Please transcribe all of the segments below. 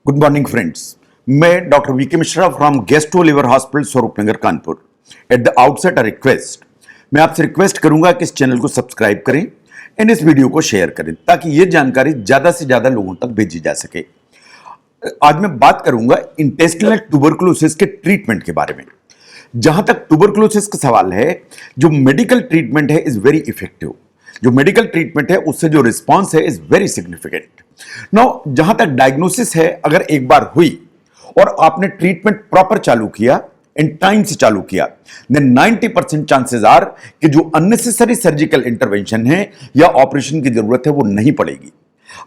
Good morning friends. मैं doctor VK Mishra from gastro liver hospital Swaroop Nagar Kanpur. At the outset a request, मैं आपसे request करूंगा कि इस चैनल को सब्सक्राइब करें एंड इस वीडियो को शेयर करें ताकि ये जानकारी ज्यादा से ज्यादा लोगों तक भेजी जा सके। आज मैं बात करूंगा इंटेस्टिनल ट्यूबरकुलोसिस के ट्रीटमेंट के बारे में। जहां तक ट्यूबरकुलोसिस का सवाल है, जो मेडिकल ट्रीटमेंट है इज वेरी इफेक्टिव। जो मेडिकल ट्रीटमेंट है उससे जो रिस्पॉन्स है इज वेरी सिग्निफिकेंट। नाउ जहां तक डायग्नोसिस है, अगर एक बार हुई और आपने ट्रीटमेंट प्रॉपर चालू किया एंड टाइम से चालू किया, देन 90% चांसेस आर कि जो अननेसेसरी सर्जिकल इंटरवेंशन है या ऑपरेशन की जरूरत है वो नहीं पड़ेगी।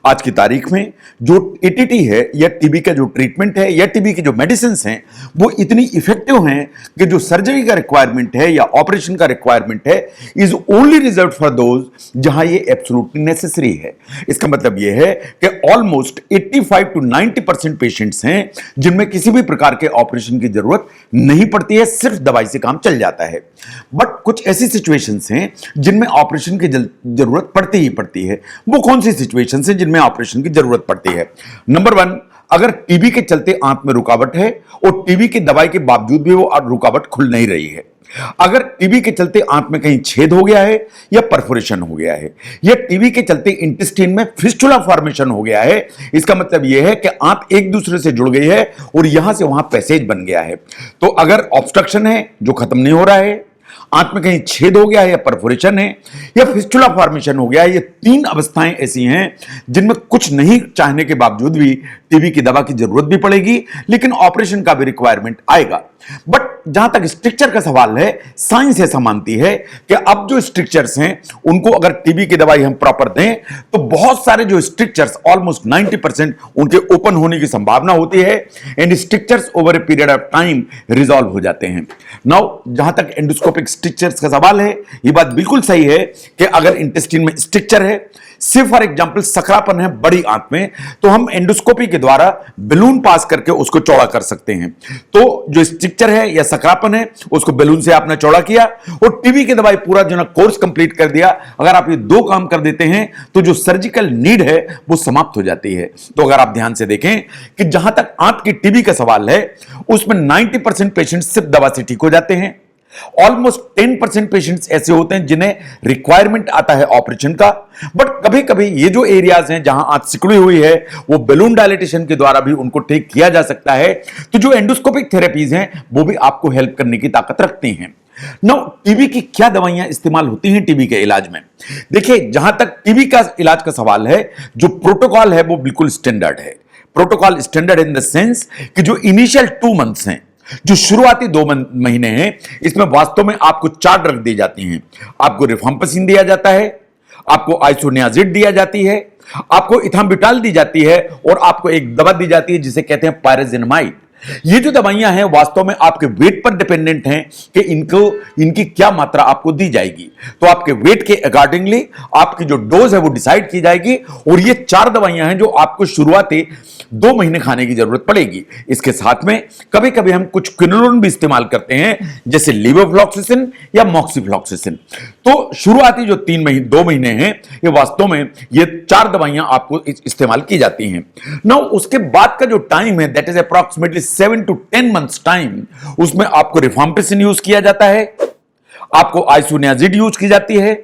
आज की तारीख में जो एटीटी है या टीबी का जो ट्रीटमेंट है या टीबी की जो मेडिसिन हैं वो इतनी इफेक्टिव हैं कि जो सर्जरी का रिक्वायरमेंट है या ऑपरेशन का रिक्वायरमेंट है is only reserve for those जहां ये एब्सोल्युटली नेसेसरी है। इसका मतलब ये है कि ऑलमोस्ट 85 to 90% पेशेंट्स हैं जिनमें किसी भी प्रकार के ऑपरेशन की जरूरत नहीं पड़ती है, सिर्फ दवाई से काम चल जाता है। बट कुछ ऐसी सिचुएशंस हैं जिनमें ऑपरेशन की जरूरत पड़ती ही पड़ती है। वो कौन सी सिचुएशंस हैं जिनमें ऑपरेशन की जरूरत पड़ती है? नंबर 1, अगर टीबी के चलते आंत में रुकावट है और टीबी की दवाई के बावजूद भी वो रुकावट खुल नहीं रही है, अगर टीबी के चलते आंत में कहीं छेद हो गया है या परफोरेशन हो गया है, या टीबी के चलते इंटेस्टाइन में फिस्टुला फॉर्मेशन हो गया है, इसका मतलब यह है कि आंत एक दूसरे से जुड़ गई है और यहां से वहां पैसेज बन गया है। तो अगर ऑब्स्ट्रक्शन है जो खत्म नहीं हो रहा है, आंत में कहीं छेद हो गया है या परफोरेशन है या फिस्टुला फॉर्मेशन हो गया है, ये 3 अवस्थाएं ऐसी हैं जिनमें कुछ नहीं चाहने के बावजूद भी टीबी की दवा की जरूरत भी पड़ेगी, लेकिन ऑपरेशन का भी रिक्वायरमेंट आएगा। बट जहां तक स्ट्रक्चर का सवाल है, साइंस ऐसा मानती है कि अब जो स्ट्रक्चर्स हैं उनको अगर टीबी की दवाई हम प्रॉपर दें तो बहुत सारे जो स्ट्रक्चर्स ऑलमोस्ट 90% उनके ओपन होने की संभावना होती है and structures over a period of time resolve हो जाते हैं। नाउ जहां तक एंडोस्कोपिक स्ट्रक्चर्स का सवाल है, यह बात बिल्कुल सही है कि अगर इंटेस्टाइन में स्ट्रक्चर है, सिर्फ फॉर एग्जांपल सकरापन है बड़ी आंत में, तो हम एंडोस्कोपी के द्वारा बैलून पास करके उसको चौड़ा कर सकते हैं। तो जो स्ट्रक्चर है या सकरापन है उसको बैलून से आपने चौड़ा किया और टीबी की दवाई पूरा जो ना कोर्स कंप्लीट कर दिया। अगर आप ये 2 काम कर देते हैं तो जो सर्जिकल नीड है वो समाप्त हो जाती है। तो अगर आप ध्यान से देखें कि जहां तक आंत की टीबी का सवाल है उसमें 90% पेशेंट सिर्फ दवा से ठीक हो जाते हैं। ऑलमोस्ट 10% पेशेंट्स ऐसे होते हैं जिन्हें रिक्वायरमेंट आता है ऑपरेशन का। बट कभी कभी ये जो एरियाज हैं जहां आंत सिकुड़ी हुई है वो बैलून डायलेटेशन के द्वारा भी उनको ठीक किया जा सकता है। तो जो एंडोस्कोपिक थेरेपीज हैं वो भी आपको हेल्प करने की ताकत रखती हैं। नो, टीबी की क्या दवाइयां इस्तेमाल होती हैं टीबी के इलाज में? देखिए, जहां तक टीबी का इलाज का सवाल है, जो प्रोटोकॉल है वो बिल्कुल स्टैंडर्ड है। Protocol standard in the sense कि जो इनिशियल 2 मंथ्स हैं, जो शुरुआती 2 महीने हैं, इसमें वास्तव में आपको 4 ड्रग दी जाती हैं। आपको रिफाम्पिसिन दिया जाता है, आपको आइसोनियाजिड दिया जाती है, आपको इथाम्बुटाल दी जाती है और आपको एक दवा दी जाती है जिसे कहते हैं पायरेजिनामाइड। ये जो दवाइयां हैं वास्तव में आपके वेट पर डिपेंडेंट हैं कि इनकी क्या मात्रा आपको दी जाएगी। तो आपके वेट के अकॉर्डिंगली आपकी जो डोज है वो डिसाइड की जाएगी और ये 4 दवाइयां हैं जो आपको शुरुआती 2 महीने खाने की जरूरत पड़ेगी। इसके साथ में कभी कभी हम कुछ क्विनोलोन भी इस्तेमाल करते हैं, जैसे लेवोफ्लॉक्सिसिन या मॉक्सिफ्लॉक्सिसिन। तो शुरुआती जो 2 महीने हैं ये वास्तव में ये 4 दवाइयां आपको इस्तेमाल की जाती हैं। नाउ उसके बाद का जो टाइम है that is approximately 7 to 10 months time, उसमें आपको रिफाम्पिसिन यूज किया जाता है, आपको आइसोनियाजिड यूज की जाती है,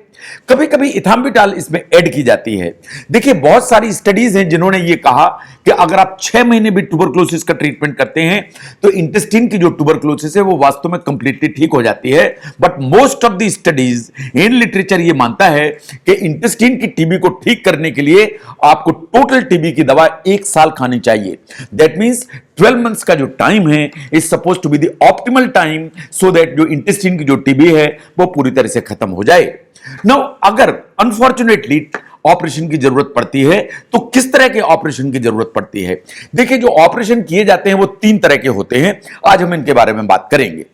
कभी कभी इथाम्बुटाल इसमें ऐड की जाती है। देखिए, बहुत सारी स्टडीज हैं जिन्होंने ये कहा कि अगर आप 6 महीने भी ट्यूबरकुलोसिस का ट्रीटमेंट करते हैं तो इंटेस्टाइन की जो ट्यूबरकुलोसिस है वो वास्तव में कंप्लीटली ठीक हो जाती है। But most of the studies in literature ये मानता है कि इंटेस्टाइन की टीबी को ठीक करने के लिए आपको टोटल टीबी की दवा 1 साल खानी चाहिए। दैट मीन्स 12 मंथ्स का जो टाइम है is suppose to be the optimal time so that जो इंटेस्टाइन की जो टीबी है वो पूरी तरह से खत्म हो जाए। नाउ अगर अनफॉर्चुनेटली ऑपरेशन की जरूरत पड़ती है तो किस तरह के ऑपरेशन की जरूरत पड़ती है? देखिए, जो ऑपरेशन किए जाते हैं वो 3 तरह के होते हैं। आज हम इनके बारे में बात करेंगे।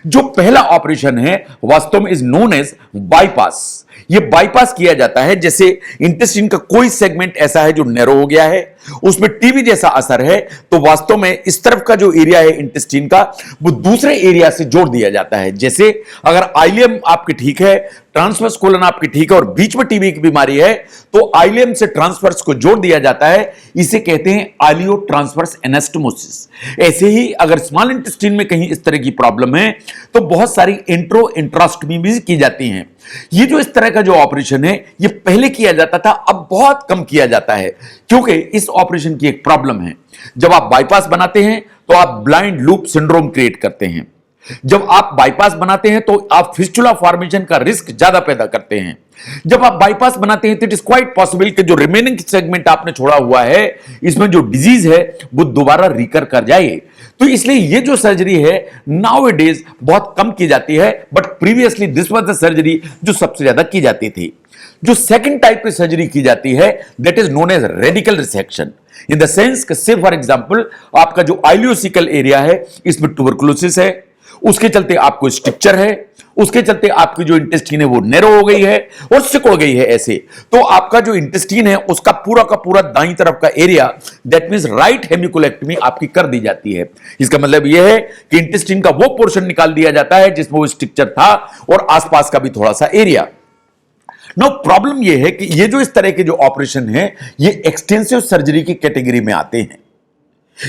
जो पहला ऑपरेशन है वास्तव में इज नोन एज बाईपास। ये बाईपास किया जाता है जैसे इंटेस्टाइन का कोई सेगमेंट ऐसा है जो नैरो हो गया है, उसमें टीबी जैसा असर है, तो वास्तव में इस तरफ का जो एरिया है इंटेस्टाइन का वो दूसरे एरिया से जोड़ दिया जाता है। जैसे अगर आइलियम आपकी ठीक है, ट्रांसवर्स कोलन आपकी ठीक है और बीच में टीबी की बीमारी है, तो आइलियम से ट्रांसवर्स को जोड़ दिया जाता है, इसे कहते हैं आइलियो ट्रांसवर्स एनास्टोमोसिस। ऐसे ही अगर स्मॉल इंटेस्टाइन में कहीं इस तरह की प्रॉब्लम है तो बहुत सारी इंट्रो इंट्रास्टोमी भी की जाती हैं। ये जो इस तरह का जो ऑपरेशन है ये पहले किया जाता था, अब बहुत कम किया जाता है, क्योंकि इस ऑपरेशन की एक प्रॉब्लम है। जब आप बाईपास बनाते हैं तो आप ब्लाइंड लूप सिंड्रोम क्रिएट करते हैं। जब आप बाईपास बनाते हैं तो आप फिस्टुला फॉर्मेशन का रिस्क ज्यादा पैदा करते हैं। जब आप बाईपास बनाते हैं तो इट इज क्वाइट पॉसिबल कि जो रिमेनिंग सेगमेंट आपने छोड़ा हुआ है इसमें जो डिजीज है वो दोबारा रिकर कर जाए। तो इसलिए ये जो सर्जरी है नाउ ए डेज बहुत कम की जाती है, but previously this was the surgery जो सबसे ज्यादा की जाती थी। जो सेकंड टाइप की सर्जरी की जाती है that is known as radical resection, in the sense से फॉर एग्जांपल आपका जो आइलियोसिकल एरिया है इसमें ट्यूबरकुलोसिस है, उसके चलते आपको स्ट्रक्चर है, उसके चलते आपकी जो इंटेस्टाइन है वो नैरो हो गई है और सिकुड़ गई है ऐसे, तो आपका जो इंटेस्टाइन है उसका पूरा का पूरा दाईं तरफ का एरिया दैट मींस राइट हेमिकोलेक्टमी आपकी कर दी जाती है। इसका मतलब यह है कि इंटेस्टाइन का वो पोर्शन निकाल दिया जाता है जिसमें वो स्ट्रक्चर था और आसपास का भी थोड़ा सा एरिया। नो प्रॉब्लम यह है कि ये जो इस तरह के जो ऑपरेशन है ये एक्सटेंसिव सर्जरी की कैटेगरी में आते हैं।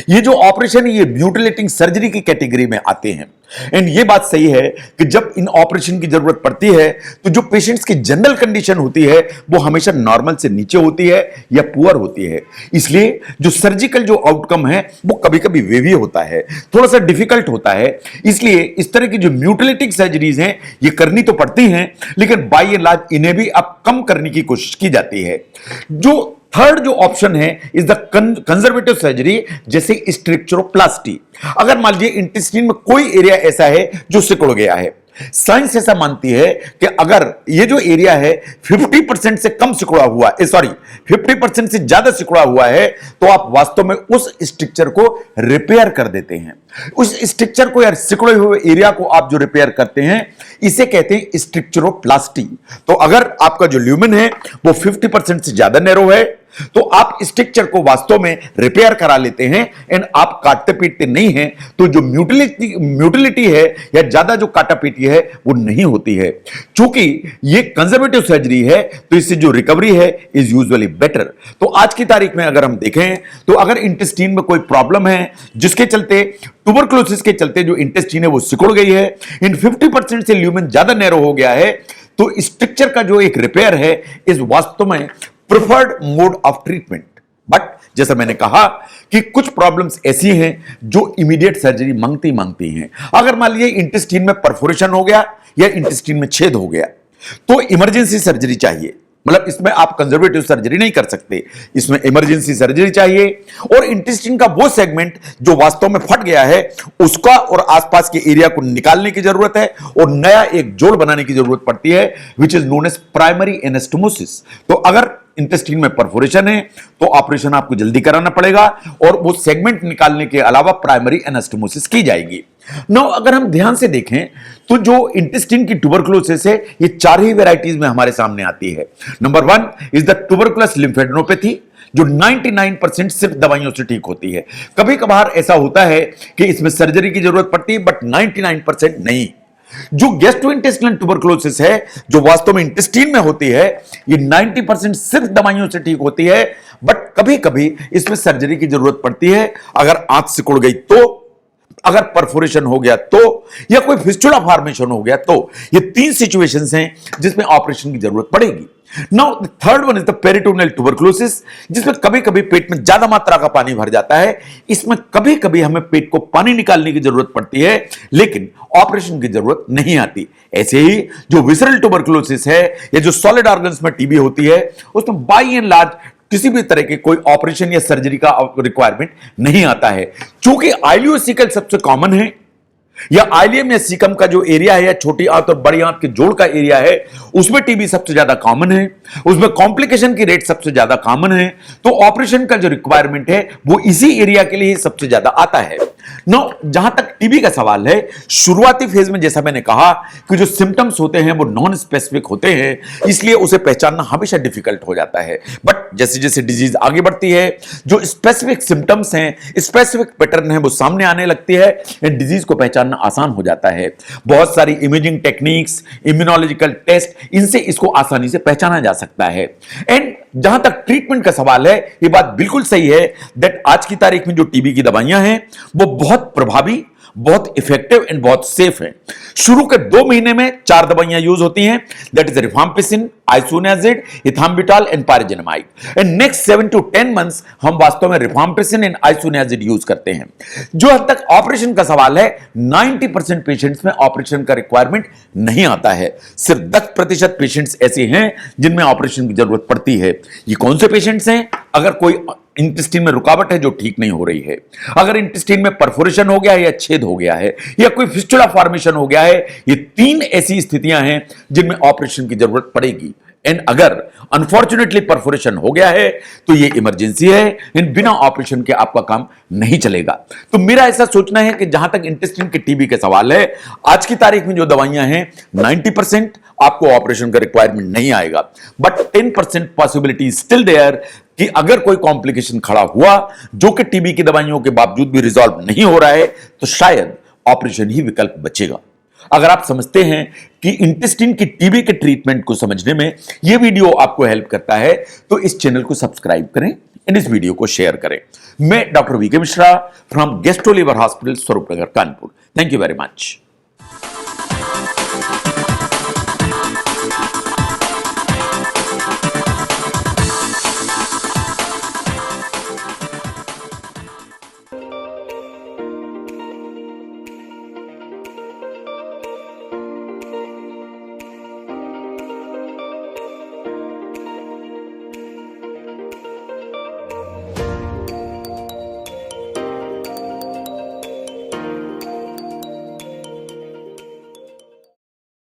ये जो ऑपरेशन है ये म्यूटिलेटिंग सर्जरी की कैटेगरी में आते हैं। एंड ये बात सही है कि जब इन ऑपरेशन की जरूरत पड़ती है तो जो पेशेंट्स की जनरल कंडीशन होती है वो हमेशा नॉर्मल से नीचे होती है या पुअर होती है, इसलिए जो सर्जिकल जो आउटकम है वो कभी कभी वेवी होता है, थोड़ा सा डिफिकल्ट होता है। इसलिए इस तरह की जो म्यूटिलेटिंग सर्जरीज हैं ये करनी तो पड़ती हैं, लेकिन बाय एंड लार्ज इन्हें भी अब कम करने की कोशिश की जाती है। जो थर्ड जो ऑप्शन है इज द कंजर्वेटिव सर्जरी, जैसे स्ट्रक्चरोप्लास्टी। अगर मान लीजिए इंटेस्टाइन में कोई एरिया ऐसा है जो सिकुड़ गया है, साइंस ऐसा मानती है कि अगर ये जो एरिया है 50% से कम सिकुड़ा हुआ है, सॉरी 50% से ज्यादा सिकुड़ा हुआ है, तो आप वास्तव में उस स्ट्रक्चर को रिपेयर कर देते हैं। उस स्ट्रक्चर को या सिकुड़े हुए एरिया को आप जो रिपेयर करते हैं इसे कहते हैं स्ट्रक्चरोप्लास्टी। तो अगर आपका जो ल्यूमेन है वो 50% से ज्यादा नैरो है तो आप स्ट्रक्चर को वास्तव में रिपेयर करा लेते हैं एंड आप काटते पीटते नहीं हैं, तो जो म्यूटिलिटी है या ज्यादा जो काटा पीटी है वो नहीं होती है। चूंकि ये कंजर्वेटिव सर्जरी है तो इससे जो रिकवरी है इज यूजुअली बेटर। तो आज की तारीख में अगर हम देखें तो अगर इंटेस्टाइन में कोई प्रॉब्लम है जिसके चलते ट्यूबरकुलोसिस के चलते जो इंटेस्टाइन है वो सिकुड़ गई है, इन 50% से ल्यूमेन ज्यादा नैरो हो गया है, तो स्ट्रक्चर का जो एक रिपेयर है इस वास्तव में preferred mode of treatment. But जैसा मैंने कहा कि कुछ प्रॉब्लम्स ऐसी हैं जो इमीडिएट सर्जरी मांगती हैं। अगर मान लीजिए इंटेस्टाइन में परफोरेशन हो गया या इंटेस्टाइन में छेद हो गया तो इमरजेंसी सर्जरी चाहिए, मतलब इसमें आप कंजर्वेटिव सर्जरी नहीं कर सकते, इसमें इमरजेंसी सर्जरी चाहिए। और इंटेस्टाइन का वो सेगमेंट जो वास्तव में फट गया है उसका और आसपास के एरिया को निकालने की जरूरत है और नया एक जोड़ बनाने की जरूरत पड़ती है, which is known as primary anastomosis. तो अगर इंटेस्टाइन में परफोरेशन है तो ऑपरेशन आपको जल्दी कराना पड़ेगा और वो सेगमेंट निकालने के अलावा प्राइमरी एनास्टोमोसिस की जाएगी। नो अगर हम ध्यान से देखें तो जो इंटेस्टाइन की ट्यूबरकुलोसिस है ये चार ही वेराइटीज में हमारे सामने आती है। Number 1 is the tuberculous lymphadenopathy जो 99% सिर्फ दवाइयों से ठीक होती है। कभी कभार ऐसा होता है कि इसमें सर्जरी की जरूरत पड़ती है बट 99% नहीं। जो गैस्ट्रोइंटेस्टाइनल ट्यूबरकुलोसिस है जो वास्तव में इंटेस्टाइन में होती है ये 90% सिर्फ दवाइयों से ठीक होती है, बट कभी कभी इसमें सर्जरी की जरूरत पड़ती है। अगर आंत सिकुड़ गई तो, अगर परफोरेशन हो गया तो, या कोई फिस्टुला फॉर्मेशन हो गया तो, ये 3 सिचुएशंस हैं जिसमें ऑपरेशन की जरूरत पड़ेगी। Now the third one is the peritoneal tuberculosis, जिसमें कभी कभी पेट में ज्यादा मात्रा का पानी भर जाता है। इसमें कभी कभी हमें पेट को पानी निकालने की जरूरत पड़ती है लेकिन ऑपरेशन की जरूरत नहीं आती। ऐसे ही जो विसरल ट्यूबरकुलोसिस है या जो सॉलिड ऑर्गन्स में टीबी होती है उसमें बाय एंड लार्ज किसी भी तरह के कोई ऑपरेशन या सर्जरी का रिक्वायरमेंट नहीं आता है। चूंकि आइलियोसिकल सबसे कॉमन है या आइलियम या सीकम का जो एरिया है या छोटी आंत और बड़ी आंत के जोड़ का एरिया है उसमें टीबी सबसे ज्यादा कॉमन है, उसमें कॉम्प्लिकेशन की रेट सबसे ज्यादा कॉमन है, तो ऑपरेशन का जो रिक्वायरमेंट है वो इसी एरिया के लिए सबसे ज्यादा आता है। नो, जहां तक टीबी का सवाल है, शुरुआती फेज में जैसा मैंने कहा कि जो सिम्टम्स होते हैं वो नॉन स्पेसिफिक होते हैं, इसलिए उसे पहचानना हमेशा डिफिकल्ट हो जाता है। बट जैसे जैसे डिजीज आगे बढ़ती है, जो स्पेसिफिक सिम्टम्स हैं, स्पेसिफिक पैटर्न है, वो सामने आने लगती है एंड डिजीज को पहचानना आसान हो जाता है। बहुत सारी इमेजिंग टेक्निक्स, इम्यूनोलॉजिकल टेस्ट, इनसे इसको आसानी से पहचाना जा सकता है। एंड जहां तक ट्रीटमेंट का सवाल है, ये बात बिल्कुल सही है दैट आज की तारीख में जो टीबी की दवाइयां हैं वो बहुत प्रभावी, बहुत इफेक्टिव एंड बहुत सेफ है। शुरू के 2 महीने में 4 दवाइयां यूज होती हैं, that is rifampicin, isoniazid, ethambutol and pyrazinamide. And next 7 to 10 months हम वास्तव में रिफाम्पिसिन एंड आइसोनियाजिड यूज करते हैं। जो हद तक ऑपरेशन का सवाल है, 90% पेशेंट्स में ऑपरेशन का रिक्वायरमेंट नहीं आता है। सिर्फ 10% पेशेंट्स ऐसे हैं जिनमें ऑपरेशन की जरूरत पड़ती है। ये कौन से पेशेंट्स हैं? अगर कोई इंटेस्टाइन में रुकावट है जो ठीक नहीं हो रही है, अगर इंटेस्टाइन में परफोरेशन हो गया है या छेद हो गया है, या कोई फिस्टुला फॉर्मेशन हो गया है, ये 3 ऐसी स्थितियां हैं जिनमें ऑपरेशन की जरूरत पड़ेगी। एंड अगर अनफॉर्चुनेटली परफोरेशन हो गया है तो ये इमरजेंसी है, इन बिना ऑपरेशन के आपका काम नहीं चलेगा। तो मेरा ऐसा सोचना है कि जहां तक इंटेस्टाइन के टीबी के सवाल है, आज की तारीख में जो दवाइयां हैं 90% आपको ऑपरेशन का रिक्वायरमेंट नहीं आएगा, बट 10% पॉसिबिलिटी स्टिल देयर कि अगर कोई कॉम्प्लिकेशन खड़ा हुआ जो कि टीबी की दवाइयों के बावजूद भी रिजॉल्व नहीं हो रहा है, तो शायद ऑपरेशन ही विकल्प बचेगा। अगर आप समझते हैं कि इंटेस्टाइन की टीबी के ट्रीटमेंट को समझने में यह वीडियो आपको हेल्प करता है, तो इस चैनल को सब्सक्राइब करें एंड इस वीडियो को शेयर करें। मैं doctor VK Mishra from gastro liver hospital, Swaroopnagar, Kanpur. Thank you very much.